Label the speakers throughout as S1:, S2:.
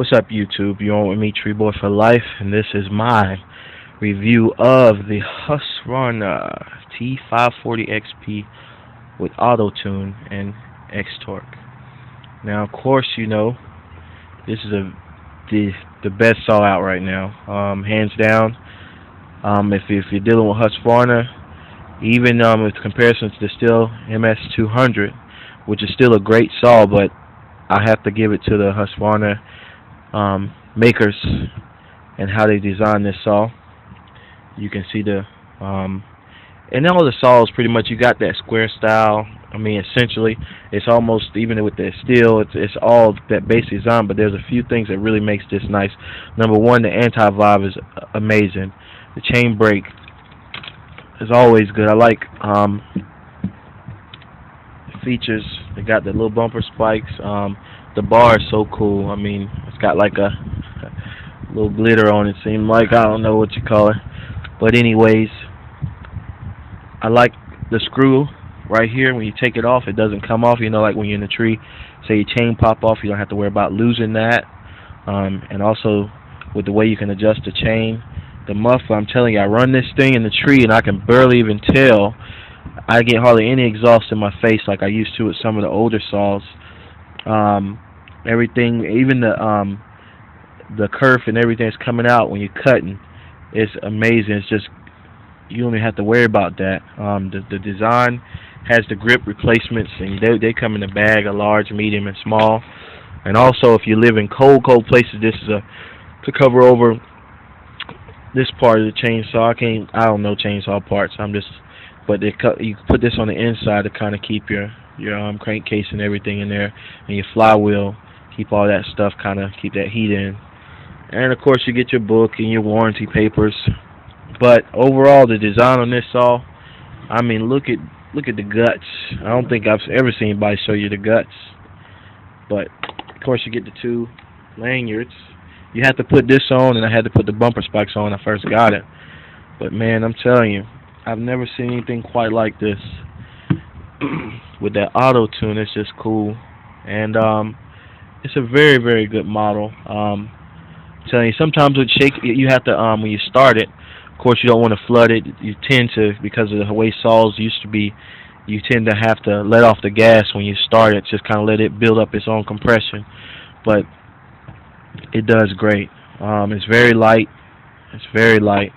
S1: What's up, YouTube? You're on with me, Tree Boy for Life, and this is my review of the Husqvarna T540 XP with auto tune and X-torq. Now, of course, you know this is the best saw out right now, hands down. If you're dealing with Husqvarna, even with comparisons to the Stihl MS200, which is still a great saw, but I have to give it to the Husqvarna makers and how they designed this saw. You can see the and all the saws pretty much you got that square style. I mean, essentially it's almost, even with the Stihl, it's all that basic design, but there's a few things that really makes this nice. Number one, the anti-vibe is amazing. The chain brake is always good. I like features. They got the little bumper spikes. The bar is so cool. I mean, it's got like a little glitter on it. Seems like, I don't know what you call it, but anyways, I like the screw right here. When you take it off, it doesn't come off. You know, like when you're in a tree, say your chain pop off, you don't have to worry about losing that. And also with the way you can adjust the chain, the muffler. I'm telling you, I run this thing in the tree and I can barely even tell. I get hardly any exhaust in my face like I used to with some of the older saws. Everything, even the kerf and everything that's coming out when you're cutting, it's amazing. It's just, you don't even have to worry about that. The design has the grip replacements, and they come in a bag, a large, medium, and small. And also, if you live in cold places, this is to cover over this part of the chainsaw. I don't know chainsaw parts. But you put this on the inside to kind of keep your crankcase and everything in there, and your flywheel, keep all that stuff, kind of keep that heat in. And of course, you get your book and your warranty papers. But overall, the design on this saw, I mean, look at the guts. I don't think I've ever seen anybody show you the guts. But of course, you get the two lanyards. You have to put this on, and I had to put the bumper spikes on when I first got it. But man, I'm telling you, I've never seen anything quite like this. With that auto tune, it's just cool, and it's a very, very good model. I'm telling you, sometimes with shake, you have to when you start it. Of course, you don't want to flood it. You tend to, because of the way saws used to be, you tend to have to let off the gas when you start it, just kind of let it build up its own compression. But it does great. It's very light. It's very light.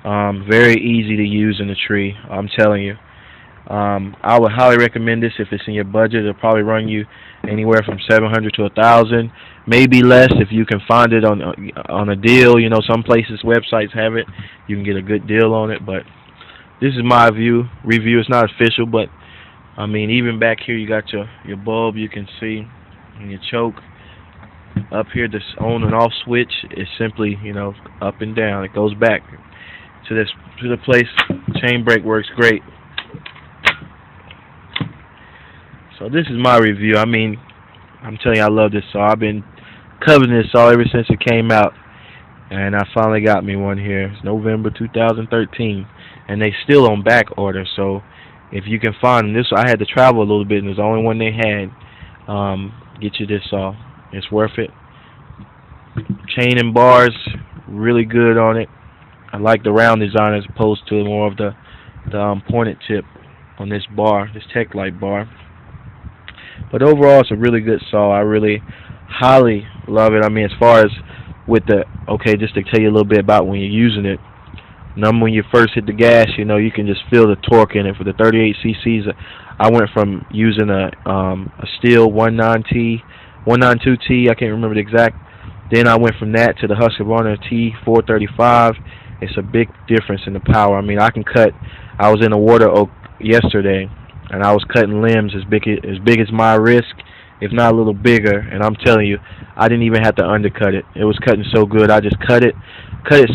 S1: Very easy to use in the tree. I'm telling you. I would highly recommend this if it's in your budget. It'll probably run you anywhere from $700 to $1,000, maybe less if you can find it on a deal. You know, some places, websites have it. You can get a good deal on it. But this is my review. It's not official, but I mean, even back here, you got your bulb. You can see, and your choke. Up here, this on and off switch is simply, you know, up and down. It goes back to the place. Chain brake works great. So this is my review. I mean, I'm telling you, I love this saw. I've been coveting this saw ever since it came out, and I finally got me one here. It's November 2013, and they still on back order. So if you can find them, I had to travel a little bit, and it's the only one they had. Get you this saw. It's worth it. Chain and bars, really good on it. I like the round design as opposed to more of the pointed tip on this bar, this Tech Light bar. But overall, it's a really good saw. I really highly love it. I mean, as far as with just to tell you a little bit about when you're using it. When you first hit the gas, you know, you can just feel the torque in it. For the 38 cc's, I went from using a Stihl 192T, I can't remember the exact. Then I went from that to the Husqvarna T540. It's a big difference in the power. I mean, I was in a water oak yesterday, and I was cutting limbs as big as my wrist, if not a little bigger. And I'm telling you, I didn't even have to undercut it. It was cutting so good. I just cut it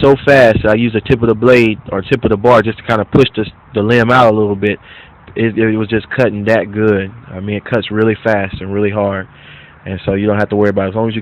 S1: so fast. I used the tip of the blade or tip of the bar just to kind of push the limb out a little bit. It was just cutting that good. I mean, it cuts really fast and really hard, and so you don't have to worry about it. As long as you keep